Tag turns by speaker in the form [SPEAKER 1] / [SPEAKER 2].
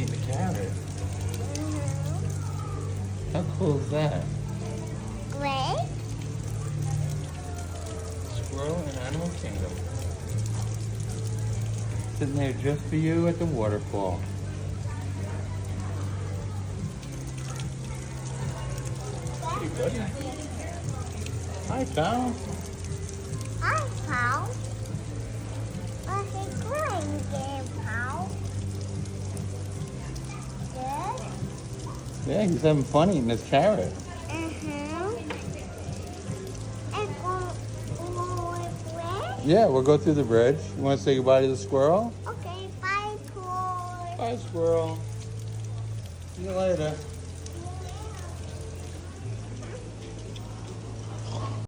[SPEAKER 1] eating the carrot.
[SPEAKER 2] Mm-hmm.
[SPEAKER 1] How cool is that?
[SPEAKER 2] Great.
[SPEAKER 1] Squirrel in Animal Kingdom. Sitting there just for you at the waterfall. Hey, buddy. Hi, pal.
[SPEAKER 2] Hi, pal. What's it going there, pal? Good?
[SPEAKER 1] Yeah, he's having fun eating his carrot.
[SPEAKER 2] Mm-hmm. And go where?
[SPEAKER 1] Yeah, we'll go through the bridge. You want to say goodbye to the squirrel?
[SPEAKER 2] Okay, bye, Paul.
[SPEAKER 1] Bye, squirrel. See you later.